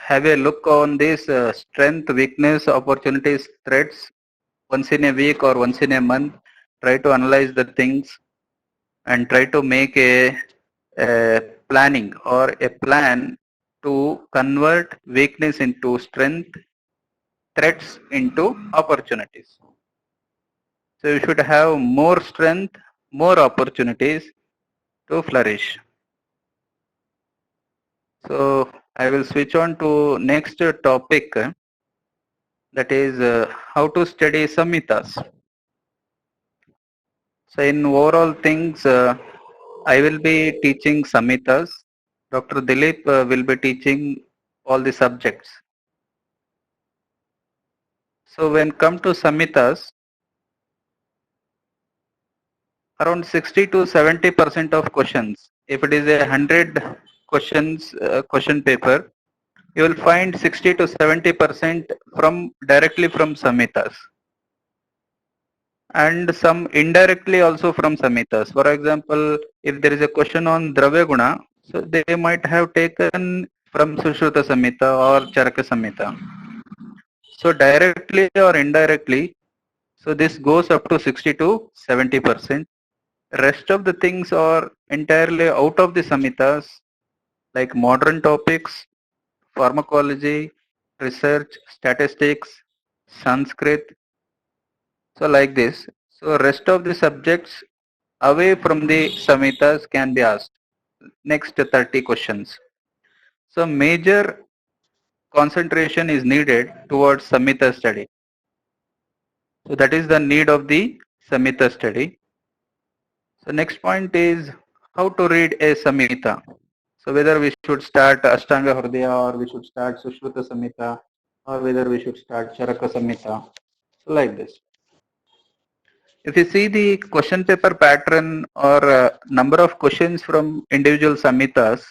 have a look on this strength, weakness, opportunities, threats once in a week or once in a month. Try to analyze the things and try to make a planning or a plan to convert weakness into strength, threats into opportunities. So you should have more strength, more opportunities to flourish. So I will switch on to next topic, that is how to study samhitas. So in overall things, I will be teaching samhitas. Dr. Dilip will be teaching all the subjects. So when come to samhitas, around 60 to 70% of questions, if it is a 100 questions question paper, you will find 60 to 70% from directly from samhitas, and some indirectly also from samhitas. For example, if there is a question on Dravya Guna, so they might have taken from Sushruta Samhita or Charaka Samhita. So directly or indirectly, so this goes up to 60 to 70%. Rest of the things are entirely out of the Samhitas, like modern topics, pharmacology, research, statistics, Sanskrit. So like this. So rest of the subjects away from the Samhitas can be asked. Next 30 questions. So major concentration is needed towards Samhita study. So that is the need of the Samhita study. So next point is how to read a Samhita. So whether we should start Ashtanga Hridaya or we should start Sushruta Samhita or whether we should start Charaka Samhita. So like this. If you see the question paper pattern or number of questions from individual Samhitas,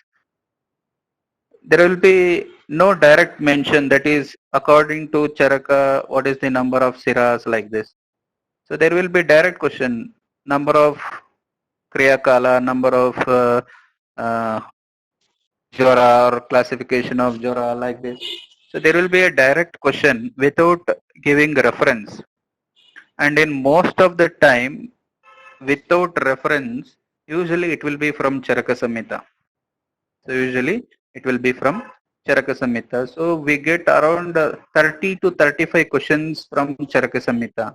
there will be no direct mention that is according to Charaka, what is the number of Siras like this. So there will be direct question, number of Kriya Kala, number of uh, Jora or classification of Jora like this. So there will be a direct question without giving reference. And in most of the time, without reference, usually it will be from Charaka Samhita. So usually it will be from Charaka Samhita. So we get around 30 to 35 questions from Charaka Samhita.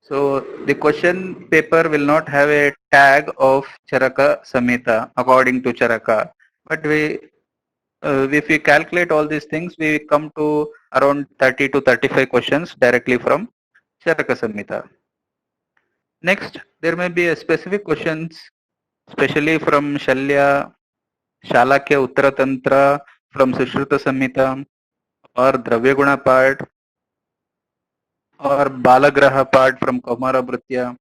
So the question paper will not have a tag of Charaka Samhita according to Charaka. But if we calculate all these things, we come to around 30 to 35 questions directly from Charaka Samhita. Next, there may be a specific questions, especially from Shalya, Shalakya Uttaratantra, from Sushruta Samhita, or Dravyaguna part, or Balagraha part from Kaumara Bhritya.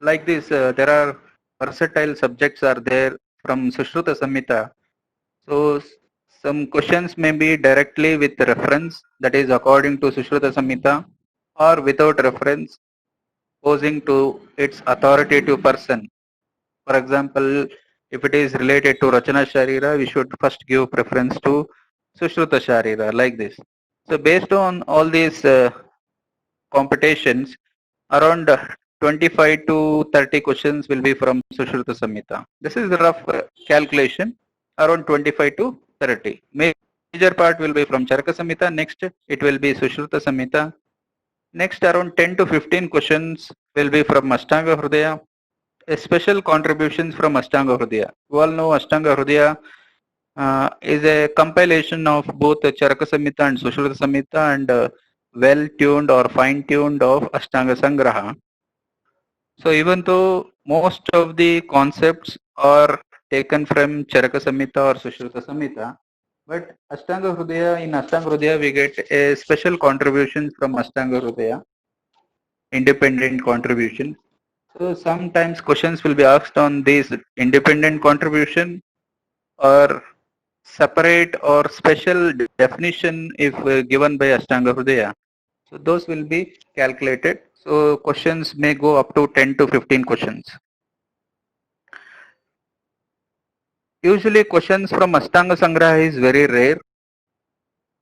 Like this, there are versatile subjects are there from Sushruta Samhita. So some questions may be directly with reference, that is according to Sushruta Samhita, or without reference, posing to its authoritative person. For example, if it is related to Rachana Sharira, we should first give preference to Sushruta Sharira, like this. So based on all these competitions, around 25 to 30 questions will be from Sushruta Samhita. This is the rough calculation, around 25 to 30. Major part will be from Charaka Samhita, next it will be Sushruta Samhita. Next around 10 to 15 questions will be from Ashtanga Hridaya. A special contributions from Ashtanga Hridaya. You all know Ashtanga Hridaya is a compilation of both Charaka Samhita and Sushruta Samhita and well-tuned or fine-tuned of Ashtanga Sangraha. So even though most of the concepts are taken from Charaka Samhita or Sushruta Samhita, but Ashtanga Hridaya, in Ashtanga Hridaya we get a special contribution from Ashtanga Hridaya, independent contribution. So sometimes questions will be asked on this independent contribution or separate or special definition if given by Ashtanga Hridaya. So those will be calculated. So questions may go up to 10 to 15 questions. Usually questions from Ashtanga Sangraha is very rare.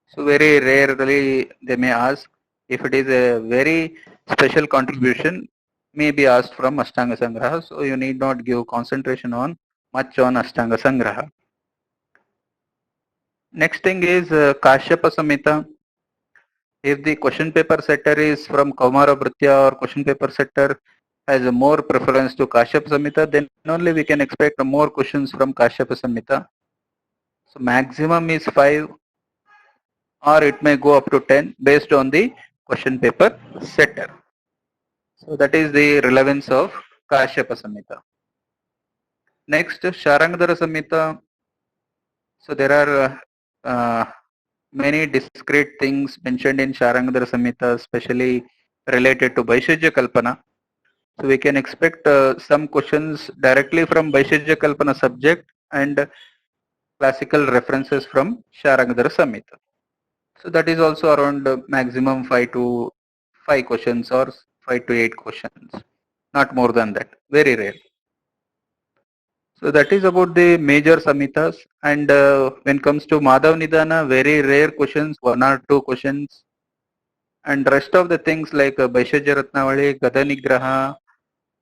So very rarely they may ask. If it is a very special contribution, may be asked from Ashtanga Sangraha. So you need not give concentration on much on Ashtanga Sangraha. Next thing is Kashyapa Samhita. If the question paper setter is from Kaumara Bhritya or question paper setter has a more preference to Kashyapa Samhita, then only we can expect more questions from Kashyapa Samhita. So maximum is 5 or it may go up to 10 based on the question paper setter. So that is the relevance of Kashyapa Samhita. Next, Sharangadhara Samhita. So there are many discrete things mentioned in Sharangadhara Samhita, especially related to Vaisheshya Kalpana. So we can expect some questions directly from Vaisheshya Kalpana subject and classical references from Sharangadhara Samhita. So that is also around maximum 5 to 5 questions or 5 to 8 questions. Not more than that. Very rare. So that is about the major Samhitas. And when comes to Madhav Nidana, very rare questions, 1 or 2 questions. And rest of the things like Vaisheshya Ratnavali, Gada Nigraha,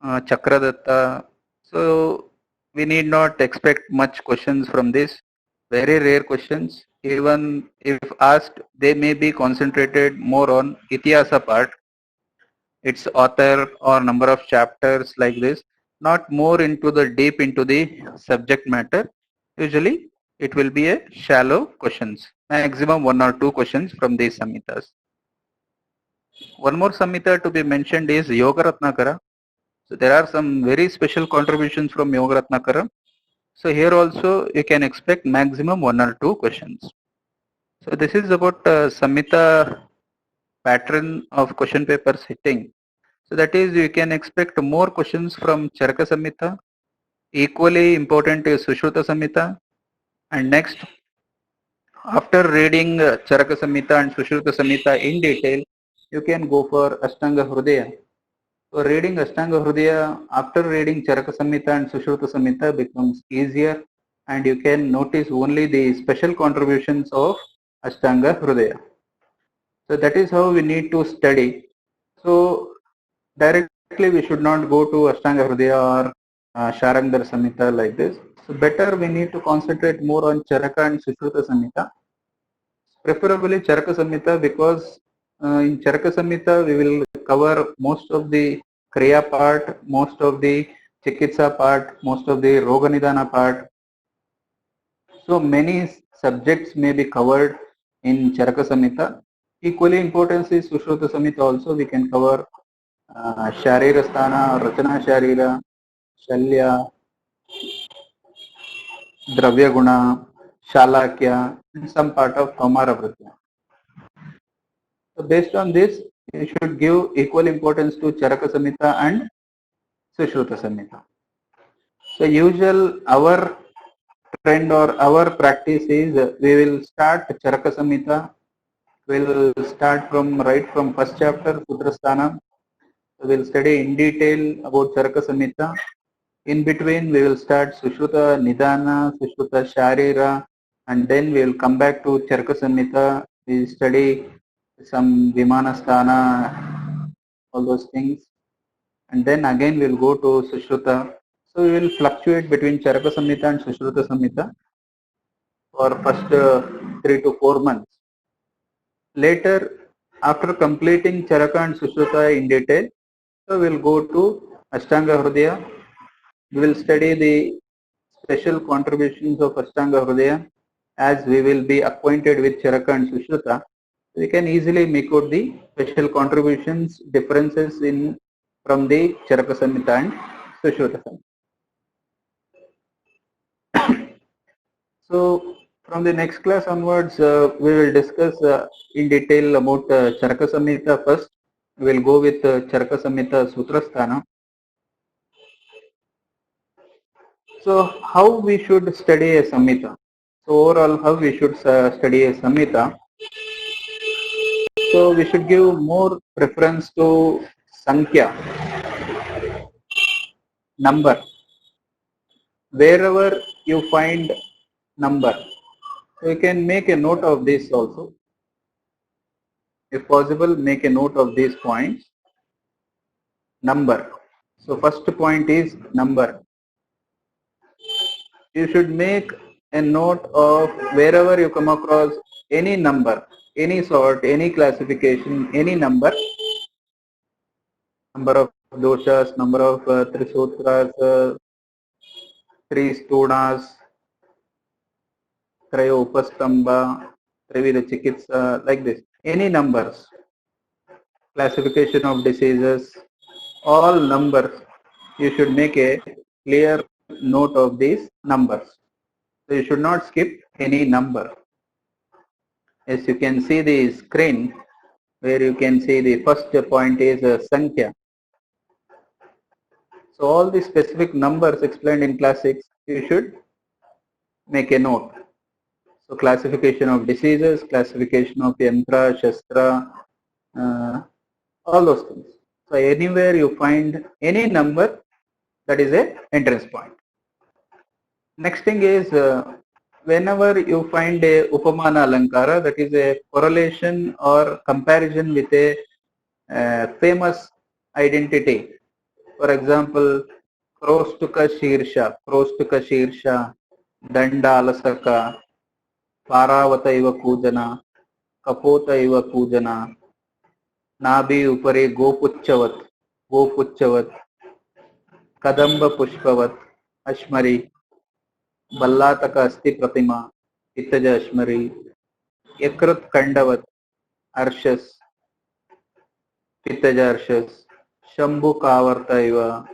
Chakradatta. So we need not expect much questions from this. Very rare questions. Even if asked, they may be concentrated more on Ityasa part, its author or number of chapters like this, not more into the deep into the subject matter. Usually it will be a shallow questions, maximum 1 or 2 questions from these Samhitas. One more Samhita to be mentioned is Yoga Ratnakara. So there are some very special contributions from Yoga Ratnakara. So here also you can expect maximum 1 or 2 questions. So this is about Samhita pattern of question paper setting. So that is you can expect more questions from Charaka Samhita. Equally important is Sushruta Samhita. And next, after reading Charaka Samhita and Sushruta Samhita in detail, you can go for Ashtanga Hridaya. So reading Ashtanga Hridaya after reading Charaka Samhita and Sushruta Samhita becomes easier and you can notice only the special contributions of Ashtanga Hridaya. So that is how we need to study. So directly we should not go to Ashtanga Hridaya or Sharangadhara Samhita like this. So better we need to concentrate more on Charaka and Sushruta Samhita. Preferably Charaka Samhita because in Charaka Samhita we will cover most of the Kriya part, most of the Chikitsa part, most of the Roganidana part. So many subjects may be covered in Charaka Samhita. Equally important is Sushruta Samhita also. We can cover Sharira Sthana, Rachana Sharira, Shalya, Dravya Guna, Shalakya, and some part of Kaumara Bhritya. So based on this, you should give equal importance to Charaka Samhita and Sushruta Samhita. So usual our trend or our practice is we will start Charaka Samhita. We will start from right from first chapter Sutrasthana. We will study in detail about Charaka Samhita. In between we will start Sushruta Nidana, Sushruta Sharira, and then we will come back to Charaka Samhita. We will study some Vimanasthana, all those things. And then again we will go to Sushruta. So we will fluctuate between Charaka Samhita and Sushruta Samhita for first 3 to 4 months. Later, after completing Charaka and Sushruta in detail, so we will go to Ashtanga Hridaya. We will study the special contributions of Ashtanga Hridaya as we will be acquainted with Charaka and Sushruta. We can easily make out the special contributions, differences in from the Charaka Samhita and Sushruta Samhita. So from the next class onwards, we will discuss in detail about Charaka Samhita first. We will go with Charaka Samhita Sutrasthana. So how we should study a Samhita? So overall, how we should study a Samhita? So we should give more preference to Sankhya, number. Wherever you find number. So you can make a note of this also. If possible, make a note of these points. Number. So first point is number. You should make a note of wherever you come across any number, any sort, any classification, any number of doshas, number of trisutras, tristunas, trayo upastamba, trivida chikitsa, like this. Any numbers, classification of diseases, all numbers, you should make a clear note of these numbers. So you should not skip any number. As you can see the screen, where you can see the first point is Sankhya. So all the specific numbers explained in class 6, you should make a note. So classification of diseases, classification of yantra, shastra, all those things. So anywhere you find any number, that is a entrance point. Next thing is whenever you find a upamana alankara, that is a correlation or comparison with a famous identity. For example, Krostuka Shirsha, Danda Alasaka, Paravata iva Kujana, Kapota iva Kujana, Nabi upare Gopuchavat, Kadamba Pushpavat, Ashmari, Ballataka Asti Pratima, Ittaja Ashmari, Yakrat Kandavat, Arshas, Ittaja Arshas, Shambhu Kavarta iva,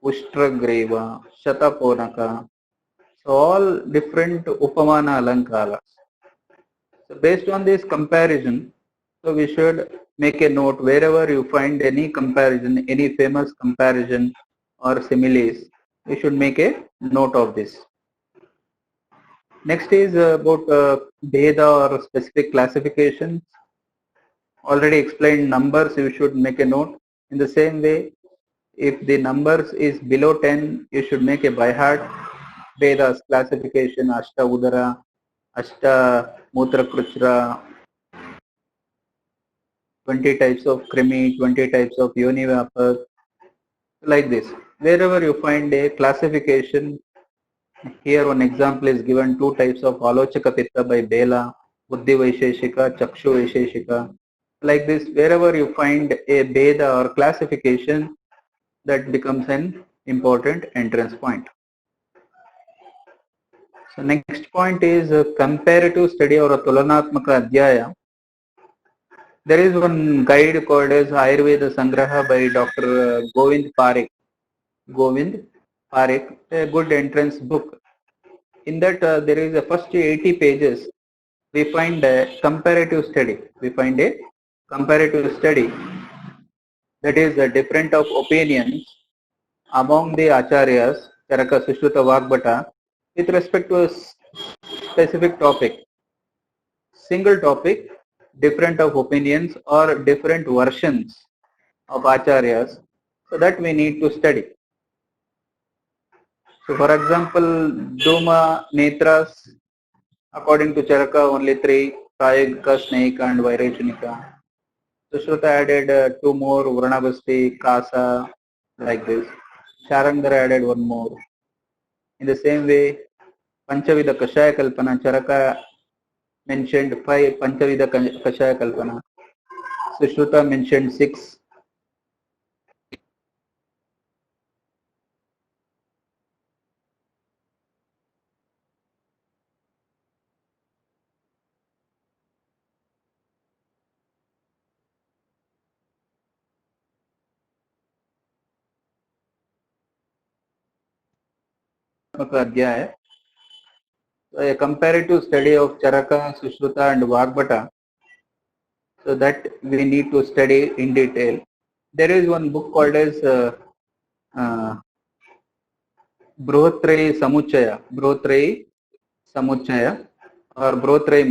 Ushtragreva, Shataponaka. So all different Upamana Alankaras. So based on this comparison, so we should make a note wherever you find any comparison, any famous comparison or similes, we should make a note of this. Next is about Bheda or specific classifications. Already explained numbers, you should make a note. In the same way, if the numbers is below 10, you should make a by heart. Vedas classification, Ashta Udara, Ashta Mutra Kruchra, 20 types of Krimi, 20 types of Yoni Vyapak, like this. Wherever you find a classification, here one example is given, 2 types of Alochaka Pitta by Bela, Buddhi Vaisheshika, Chakshu Vaisheshika. Like this, wherever you find a Beda or classification, that becomes an important entrance point. So next point is a comparative study or a Tulanatmaka Adhyaya. There is one guide called as Ayurveda Sangraha by Dr. Govind Parekh. A good entrance book. In that there is a first 80 pages. We find a comparative study. That is a different of opinions among the acharyas, Charaka, Sushruta, Vagbhata, with respect to a specific topic. Single topic, different of opinions or different versions of acharyas, so that we need to study. So for example, Duma, Netras, according to Charaka, only 3, Prayogika, Snehika and Vaireshnika. Sushruta added 2 more, Vranabasti, Kasa, like this. Sharangara added 1 more. In the same way, Panchavida Kashaya Kalpana, Charaka mentioned 5 Panchavida Kashaya Kalpana. Sushruta mentioned 6. Adhyaya. So a comparative study of Charaka, Sushruta and Vagbhata, so that we need to study in detail. There is one book called as Brotrayi Samuchaya or Brotrayi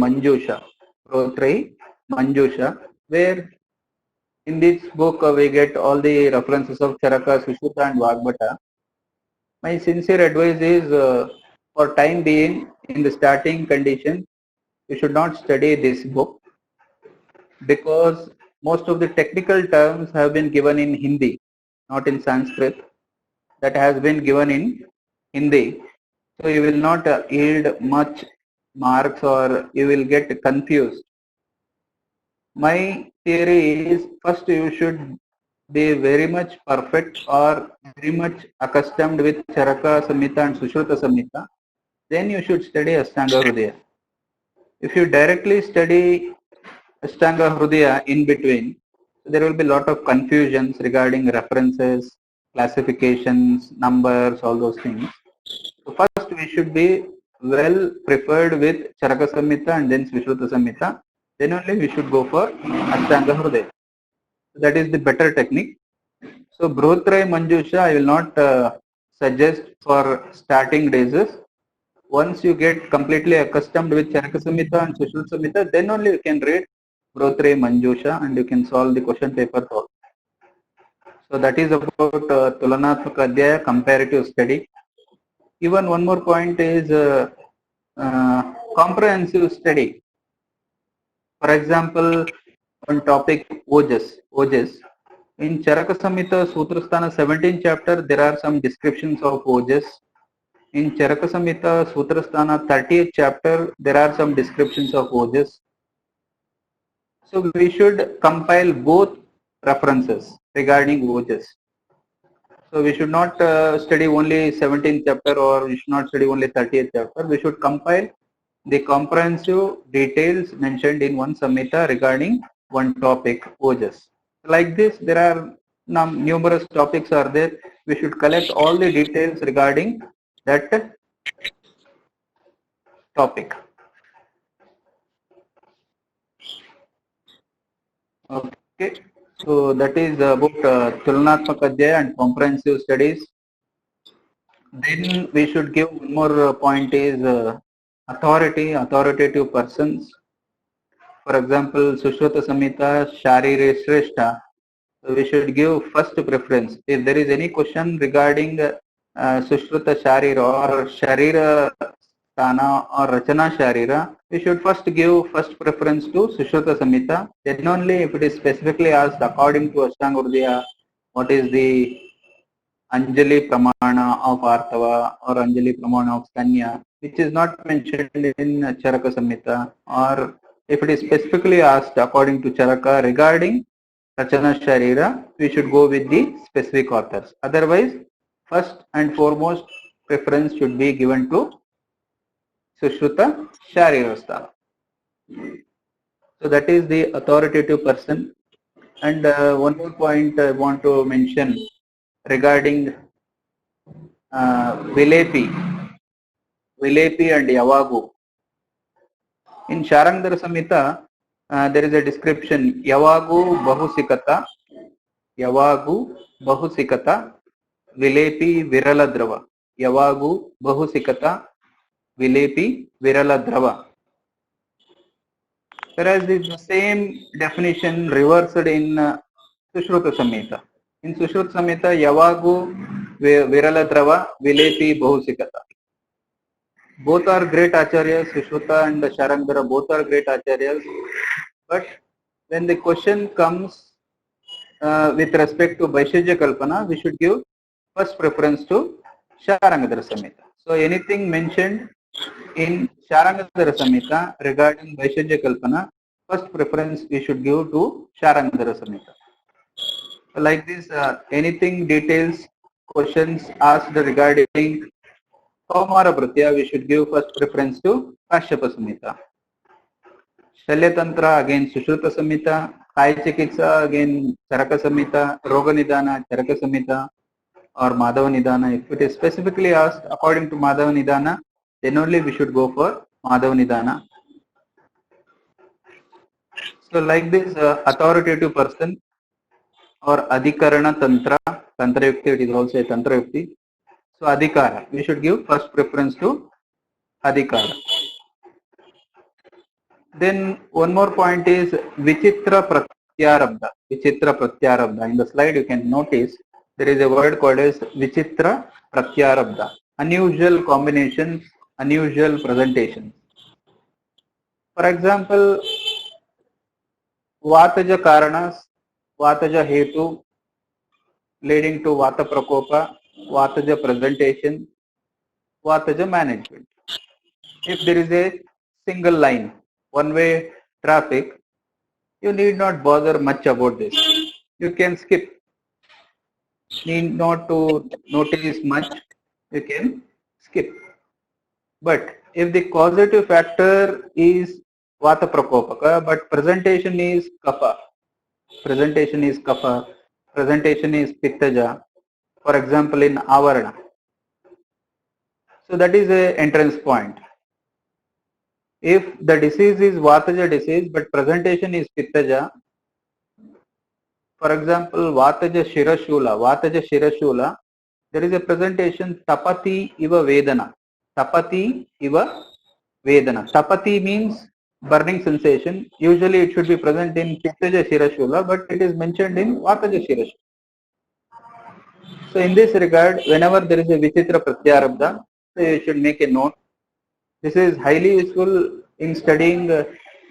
Manjusha, where in this book we get all the references of Charaka, Sushruta and Vagbhata. My sincere advice is for time being, in the starting condition, you should not study this book because most of the technical terms have been given in Hindi, not in Sanskrit. That has been given in Hindi. So you will not yield much marks or you will get confused. My theory is first you should be very much perfect or very much accustomed with Charaka Samhita and Sushruta Samhita. Then you should study Ashtanga Hrudaya. If you directly study Ashtanga Hrudaya in between, there will be a lot of confusions regarding references, classifications, numbers, all those things. So first we should be well prepared with Charaka Samhita and then Sushruta Samhita. Then only we should go for Ashtanga Hrudaya. That is the better technique. So Brihatraya Manjusha I will not suggest for starting days. Once you get completely accustomed with Charaka Samhita and Sushruta Samhita, then only you can read Brihatraya Manjusha and you can solve the question paper. So that is about Tulanatmaka Adhyaya, comparative study. Even one more point is comprehensive study. For example, on topic Ojas. In Charaka Samhita Sutrasthana 17th chapter, there are some descriptions of Ojas. In Charaka Samhita Sutrasthana 30th chapter, there are some descriptions of Ojas. So we should compile both references regarding Ojas. So we should not study only 17th chapter or we should not study only 30th chapter. We should compile the comprehensive details mentioned in one Samhita regarding one topic, Ojas. Like this, there are numerous topics are there. We should collect all the details regarding that topic. Okay, so that is about Tulanatmaka Adhyaya and comprehensive studies. Then we should give one more point is authoritative persons. For example, Sushruta Samhita, Sharire Shrestha. So we should give first preference. If there is any question regarding Sushruta Sharira or Sharira Stana or Rachana Sharira, we should first give first preference to Sushruta Samhita. Then only if it is specifically asked according to Ashtanga Hrudaya, what is the Anjali Pramana of Artava or Anjali Pramana of Kanya, which is not mentioned in Charaka Samhita, or if it is specifically asked according to Charaka regarding Rachana Sharira, we should go with the specific authors. Otherwise, first and foremost preference should be given to Sushruta Sharirastha. So that is the authoritative person. And one more point I want to mention regarding Vilepi and Yavagu. In Sharangdara Samhita, there is a description, Yavagu Bahusikata, Vilepi Viraladrava. Yavagu Bahusikata, Vilepi Viraladrava. Whereas the same definition reversed in Sushruta Samhita. In Sushruta Samhita, Yavagu Viraladrava, Vilepi Bahusikata. Both are great acharyas, Sushruta and Sharangdara, both are great acharyas. But when the question comes with respect to Vaisheshya Kalpana, we should give first preference to Sharangdara Samhita. So anything mentioned in Sharangdara Samhita regarding Vaisheshya Kalpana, first preference we should give to Sharangdara Samhita. Like this, anything details, questions asked regarding Kaumara Pratya, we should give first preference to Kashyapa Samhita. Shalyatantra, again Sushruta Samhita. Kai Chikitsa, again Charaka Samhita. Roga Nidana, Charaka Samhita or Madhava Nidana. If it is specifically asked according to Madhava Nidana, then only we should go for Madhava Nidana. So like this, authoritative person or Adhikarana Tantra, Tantra Yukti, it is also a Tantra Yukti. So Adhikara, we should give first preference to Adhikara. Then one more point is Vichitra Pratyarabdha. Vichitra Pratyarabdha. In the slide you can notice there is a word called as Vichitra Pratyarabdha. Unusual combinations unusual presentations. For example, Vataja Karanas, Vataja Hetu, leading to Vata Prakopa, Vataja presentation, Vataja management. If there is a single line, one-way traffic, you need not bother much about this. You can skip. Need not to notice much. You can skip. But if the causative factor is Vata Prakopaka, but presentation is Kapha, presentation is Kapha, presentation is Pittaja, for example in Avarana. So that is a entrance point. If the disease is Vataja disease, but presentation is Pittaja, for example, Vataja Shirashula, there is a presentation Tapati Iva Vedana. Tapati Iva Vedana. Tapati means burning sensation. Usually it should be present in Pittaja Shirashula, but it is mentioned in Vataja Shirashula. So in this regard, whenever there is a Vichitra Pratyarabdha, so you should make a note. This is highly useful in studying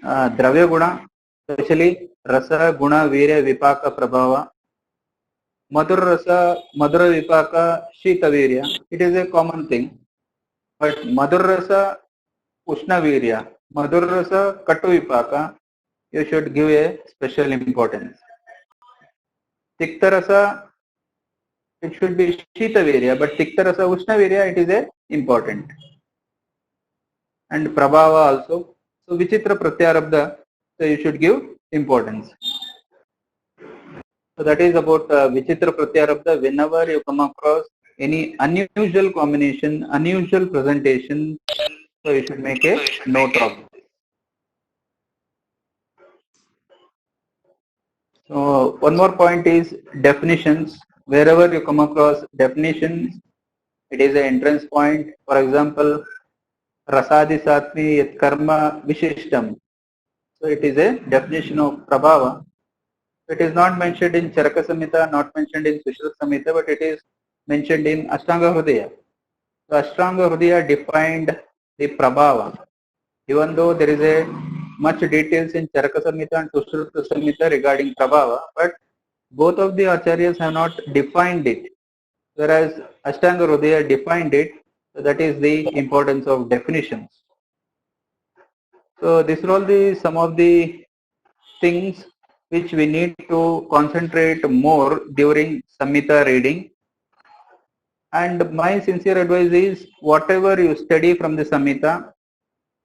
Dravya Guna, especially Rasa, Guna, Virya, Vipaka, Prabhava. Madhura Rasa, Madhura Vipaka, Shita Virya. It is a common thing. But Madhura Rasa, Ushna Virya, Madhura Rasa, Katu Vipaka, you should give a special importance. Tikta Rasa, it should be Shita Virya, but Tikta Rasa, Ushna Virya, it is a important. And Prabhava also. So Vichitra Pratyarabdha, so you should give importance. So that is about Vichitra Pratyarabdha. Whenever you come across any unusual combination, unusual presentation, so you should make a note of it. So one more point is definitions. Wherever you come across definitions, it is an entrance point. For example, Rasadi Satmi Yat Karma Vishishtam. So it is a definition of Prabhava. It is not mentioned in Charaka Samhita, not mentioned in Sushruta Samhita, but it is mentioned in Ashtanga Hridaya. So Ashtanga Hridaya defined the Prabhava. Even though there is a much details in Charaka Samhita and Sushruta Samhita regarding Prabhava, but both of the acharyas have not defined it. Whereas Ashtanga Hridaya defined it, so that is the importance of definitions. So these are all the some of the things which we need to concentrate more during Samhita reading. And my sincere advice is whatever you study from the Samhita,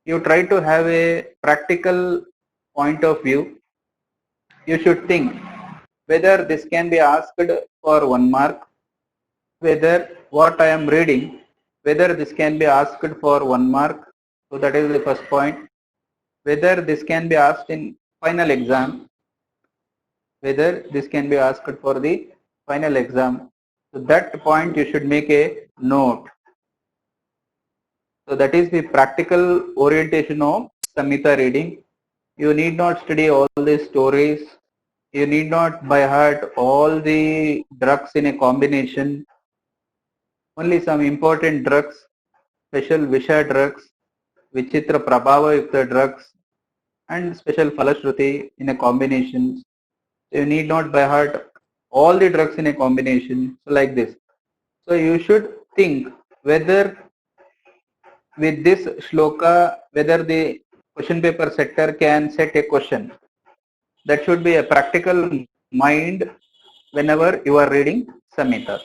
you try to have a practical point of view. You should think whether this can be asked for 1 mark, whether what I am reading, whether this can be asked for 1 mark. So that is the first point. Whether this can be asked in final exam, whether this can be asked for the final exam. So that point you should make a note. So that is the practical orientation of Samhita reading. You need not study all the stories. You need not by heart all the drugs in a combination. Only some important drugs, special Visha drugs, Vichitra Prabhava Yukta drugs, and special Falashruti in a combination. You need not by heart all the drugs in a combination. So like this. So you should think whether with this shloka, whether the question paper setter can set a question. That should be a practical mind whenever you are reading Samhita.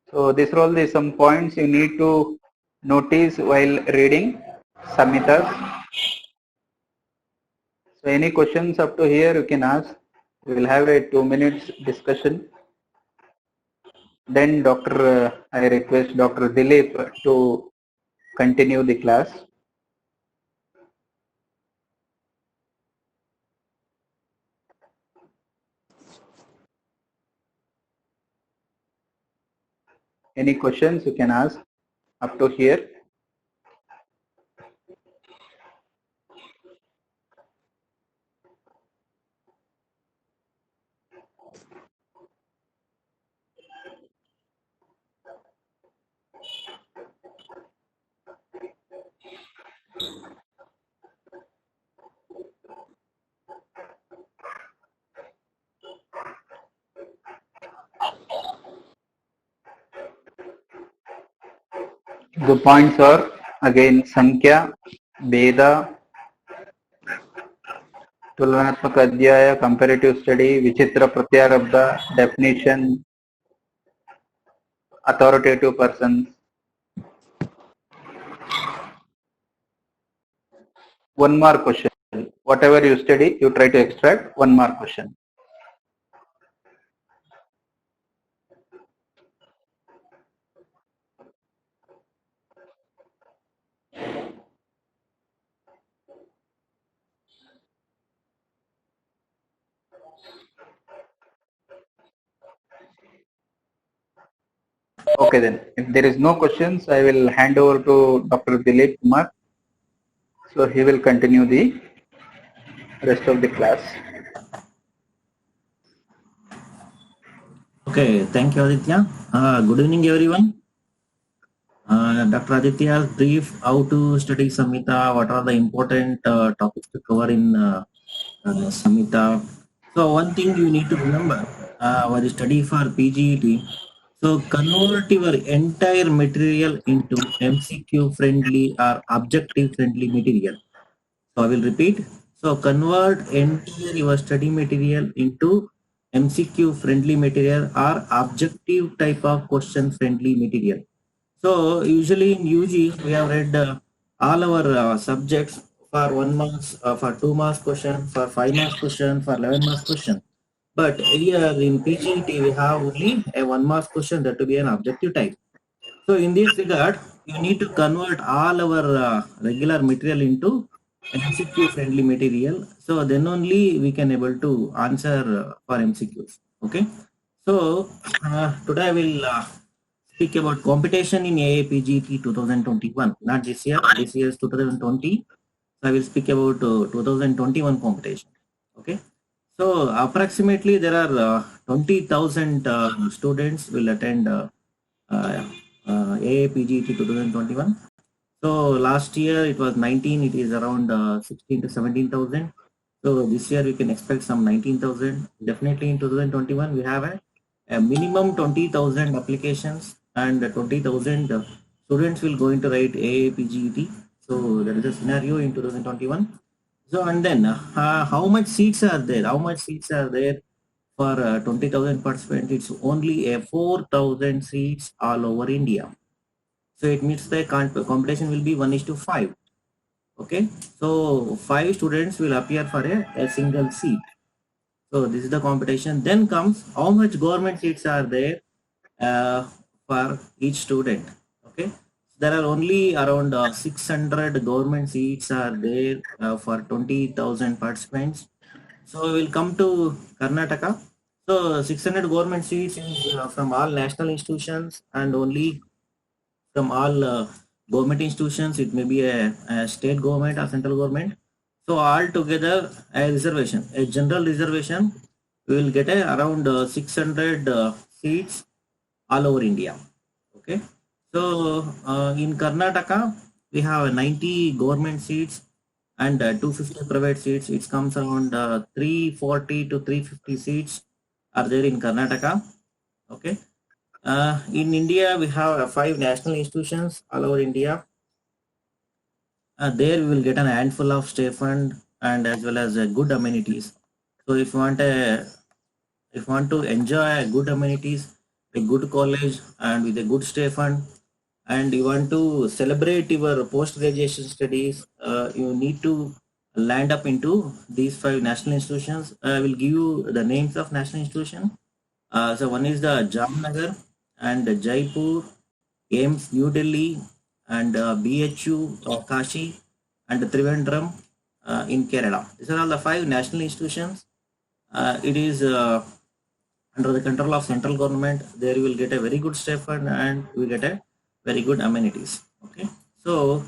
So these are all the some points you need to notice while reading Samhitas. So any questions up to here you can ask. We will have a 2 minutes discussion. Then I request Dr. Dilip to continue the class. Any questions you can ask up to here. The points are again Sankhya, Veda, तुलनात्मक अध्याय, comparative study, विचित्र प्रत्यारब्ध, definition, authoritative persons. One mark question. Whatever you study, you try to extract 1 mark question. Okay then, if there is no questions, I will hand over to Dr. Dilip Kumar. So he will continue the rest of the class. Okay, thank you, Aditya. Good evening, everyone. Dr. Aditya brief how to study Samhita, what are the important topics to cover in Samhita. So one thing you need to remember while you study for PGET, so convert your entire material into MCQ friendly or objective friendly material. So I will repeat. So convert entire your study material into MCQ friendly material or objective type of question friendly material. So usually in UG we have read all our subjects for 1 marks, for 2 marks question, for 5 marks question, for 11 marks question. But here in PGT we have only a 1 marks question that to be an objective type. So in this regard, you need to convert all our regular material into MCQ friendly material. So then only we can able to answer for MCQs. Okay. So today I will speak about competition in AAPGT 2021. Not this year. This year is 2020. So I will speak about 2021 competition. Okay. So approximately there are 20,000 students will attend AAPGT 2021. So last year it was 19, it is around 16 to 17,000. So this year we can expect some 19,000. Definitely in 2021 we have a minimum 20,000 applications and 20,000 students will going to write AAPGT. So there is a scenario in 2021. So and then how much seats are there? How much seats are there for 20,000 participants? It's only a 4,000 seats all over India. So it means the competition will be 1:5. Okay, so 5 students will appear for a single seat. So this is the competition. Then comes how much government seats are there for each student. Okay, there are only around 600 government seats are there for 20,000 participants. So we will come to Karnataka. So 600 government seats is from all national institutions and only from all government institutions. It may be a state government or central government. So all together a reservation, a general reservation, we will get around 600 seats all over India. Okay. So in Karnataka, we have 90 government seats and 250 private seats. It comes around 340 to 350 seats are there in Karnataka. Okay. In India, we have 5 national institutions all over India. There we will get an handful of stipend and as well as good amenities. So if you want to enjoy good amenities, a good college and with a good stipend, and you want to celebrate your post-graduation studies, you need to land up into these 5 national institutions. I will give you the names of national institutions. So one is the Jamnagar and Jaipur, AIMS New Delhi, and BHU Kashi, and Trivandrum in Kerala. These are all the 5 national institutions. It is under the control of central government. There you will get a very good stipend and we get a very good amenities. Okay, so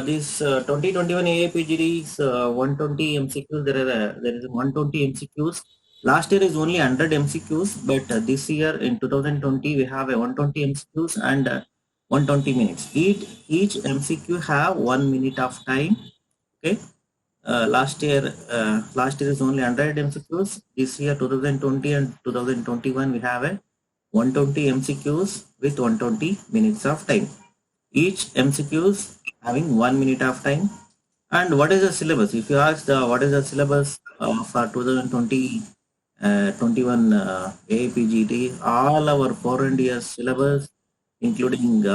this 2021 AAPGD is 120 MCQs. There is 120 MCQs. Last year is only 100 MCQs, but this year in 2020 we have a 120 MCQs and 120 minutes. Each MCQ have 1 minute of time. Okay. Last year is only 100 MCQs. This year 2020 and 2021 we have a 120 MCQs with 120 minutes of time. Each MCQs having 1 minute of time. And what is the syllabus? If you ask what is the syllabus for 2020 21 AAPGT, all our 400 years syllabus, including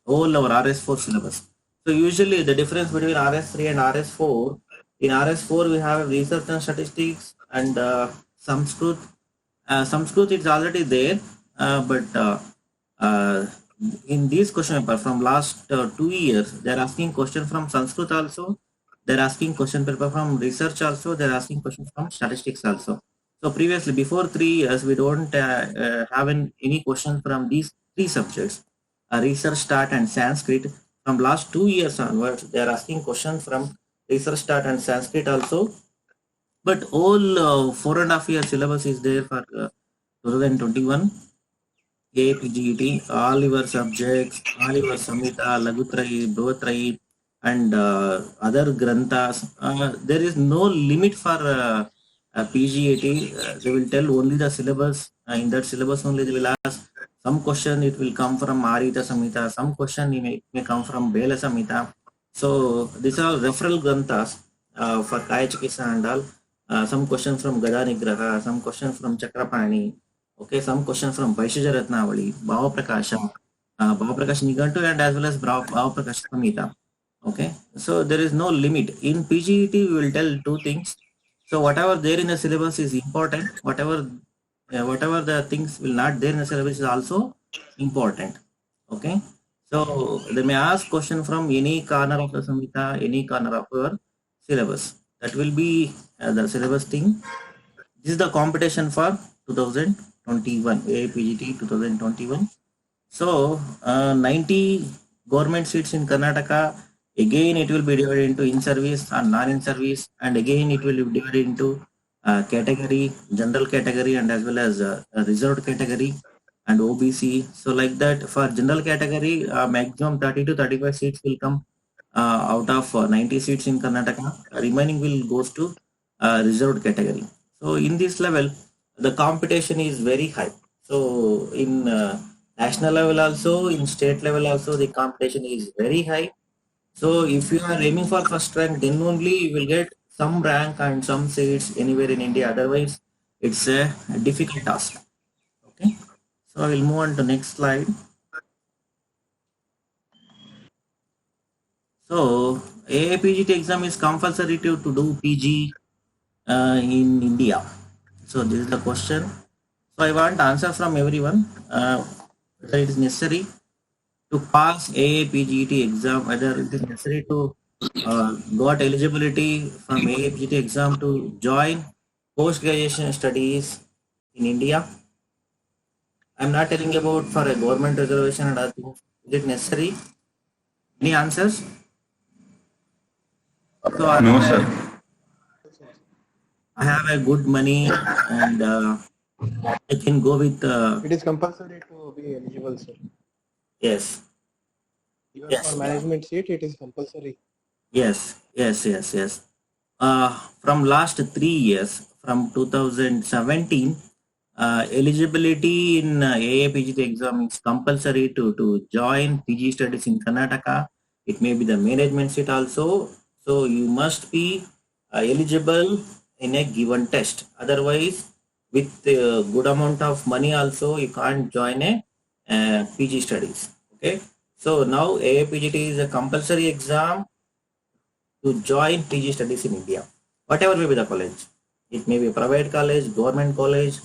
all our RS4 syllabus. So usually the difference between RS3 and RS4, in RS4 we have research and statistics and Sanskrit. Sanskrit is already there, but uh, in this question paper from last 2 years, they're asking question from Sanskrit also. They're asking question paper from research also. They're asking questions from statistics also. So previously, before 3 years, we don't have any question from these three subjects, research, stat, and Sanskrit. From last 2 years onwards, they are asking questions from research, stat, and Sanskrit also. But all 4.5 year syllabus is there for 2021 APGET, all your subjects, all your Samhita, Lagutrai, Bhavatrai, and other granthas. There is no limit for PGAT. They will tell only the syllabus. In that syllabus only they will ask some question. It will come from Arita Samhita. Some question may come from Bela Samhita. So these are referral granthas for Kaya Chikitsa and all. Some questions from Gada Nigraha, some questions from Chakrapani. Okay, some questions from Vaishya Ratnavali, Bhava Prakasha, Nigantu, and as well as Bhava Prakasha Samhita. Okay, so there is no limit. In PGET, we will tell two things. So whatever there in the syllabus is important. Whatever the things will not there in the syllabus is also important. Okay, so they may ask question from any corner of the Samhita, any corner of your syllabus. That will be the syllabus thing. This is the competition for 2021 AAPGT 2021. So 90 government seats in Karnataka. Again, it will be divided into in-service and non-in-service, and again it will be divided into category, general category, and as well as reserved category and OBC. So like that, for general category, maximum 30 to 35 seats will come out of 90 seats in Karnataka. Remaining will goes to reserved category. So in this level, the competition is very high. So in national level also, in state level also, the competition is very high. So if you are aiming for first rank, then only you will get some rank and some seats anywhere in India. Otherwise, it's a difficult task. Okay. So I will move on to next slide. So AAPGT exam is compulsory to do PG in India. So this is the question. So I want answer from everyone. Whether it is necessary to pass AAPGT exam, whether it is necessary to got eligibility from AAPGT exam to join post-graduation studies in India. I'm not telling about for a government reservation and other things. Is it necessary? Any answers? So No, sir. I have a good money and I can go with. It is compulsory to be eligible, sir. Yes. Even Yes. for management seat, it is compulsory. Yes. From last 3 years, from 2017, eligibility in AAPGT exam is compulsory to join PG studies in Karnataka. It may be the management seat also. So you must be eligible in a given test. Otherwise, with a good amount of money also, you can't join a PG studies. Okay. So now AAPGT is a compulsory exam to join PG studies in India. Whatever may be the college. It may be a private college, government college,